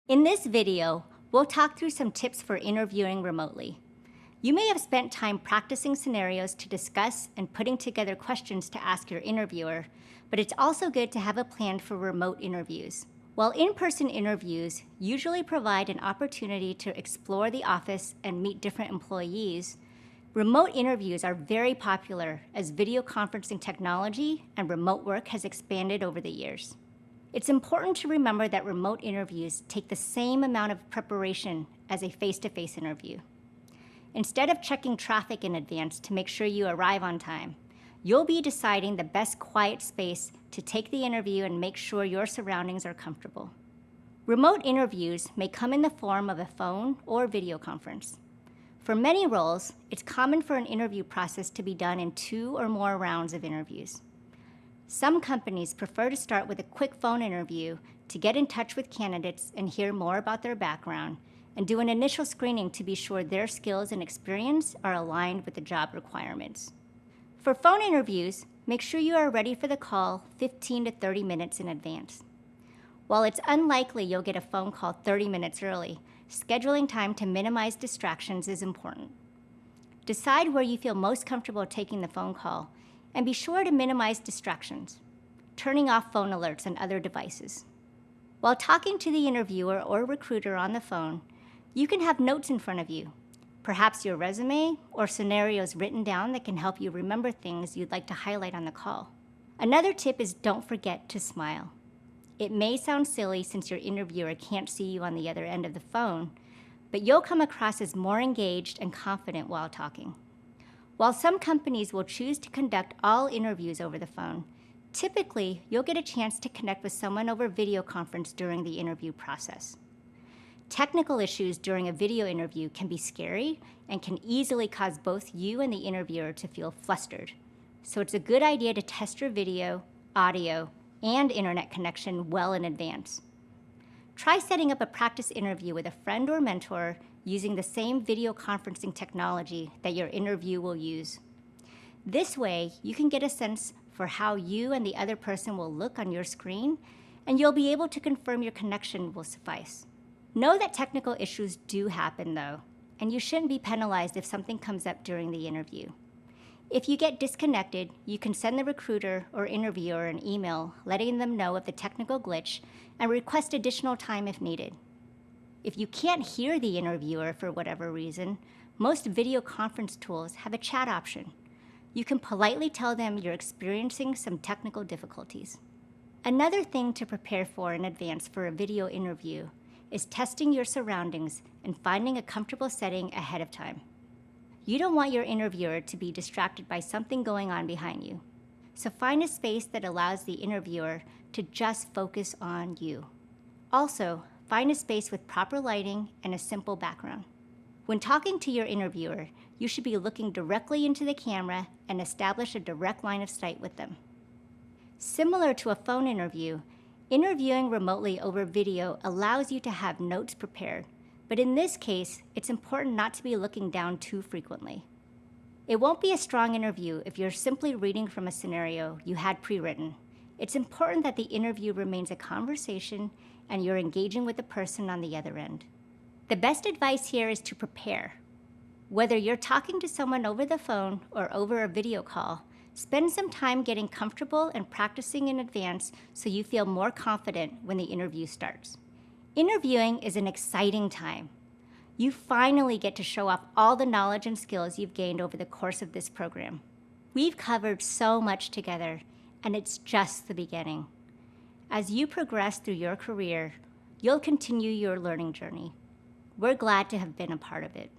In this video, we'll talk through some tips for interviewing remotely. You may have spent time practicing scenarios to discuss and putting together questions to ask your interviewer, but it's also good to have a plan for remote interviews. While in-person interviews usually provide an opportunity to explore the office and meet different employees, remote interviews are very popular as video conferencing technology and remote work has expanded over the years. It's important to remember that remote interviews take the same amount of preparation as a face-to-face interview. Instead of checking traffic in advance to make sure you arrive on time, you'll be deciding the best quiet space to take the interview and make sure your surroundings are comfortable. Remote interviews may come in the form of a phone or video conference. For many roles, it's common for an interview process to be done in 2 or more rounds of interviews. Some companies prefer to start with a quick phone interview to get in touch with candidates and hear more about their background, and do an initial screening to be sure their skills and experience are aligned with the job requirements. For phone interviews, make sure you are ready for the call 15 to 30 minutes in advance. While it's unlikely you'll get a phone call 30 minutes early, scheduling time to minimize distractions is important. Decide where you feel most comfortable taking the phone call, and be sure to minimize distractions, turning off phone alerts on other devices. While talking to the interviewer or recruiter on the phone, you can have notes in front of you, perhaps your resume or scenarios written down that can help you remember things you'd like to highlight on the call. Another tip is don't forget to smile. It may sound silly since your interviewer can't see you on the other end of the phone, but you'll come across as more engaged and confident while talking. While some companies will choose to conduct all interviews over the phone, typically you'll get a chance to connect with someone over video conference during the interview process. Technical issues during a video interview can be scary and can easily cause both you and the interviewer to feel flustered. So it's a good idea to test your video, audio, and internet connection well in advance. Try setting up a practice interview with a friend or mentor using the same video conferencing technology that your interview will use. This way, you can get a sense for how you and the other person will look on your screen, and you'll be able to confirm your connection will suffice. Know that technical issues do happen, though, and you shouldn't be penalized if something comes up during the interview. If you get disconnected, you can send the recruiter or interviewer an email letting them know of the technical glitch and request additional time if needed. If you can't hear the interviewer for whatever reason, most video conference tools have a chat option. You can politely tell them you're experiencing some technical difficulties. Another thing to prepare for in advance for a video interview is testing your surroundings and finding a comfortable setting ahead of time. You don't want your interviewer to be distracted by something going on behind you. So find a space that allows the interviewer to just focus on you. Also, find a space with proper lighting and a simple background. When talking to your interviewer, you should be looking directly into the camera and establish a direct line of sight with them. Similar to a phone interview, interviewing remotely over video allows you to have notes prepared, but in this case, it's important not to be looking down too frequently. It won't be a strong interview if you're simply reading from a scenario you had pre-written. It's important that the interview remains a conversation and you're engaging with the person on the other end. The best advice here is to prepare. Whether you're talking to someone over the phone or over a video call, spend some time getting comfortable and practicing in advance so you feel more confident when the interview starts. Interviewing is an exciting time. You finally get to show off all the knowledge and skills you've gained over the course of this program. We've covered so much together, and it's just the beginning. As you progress through your career, you'll continue your learning journey. We're glad to have been a part of it.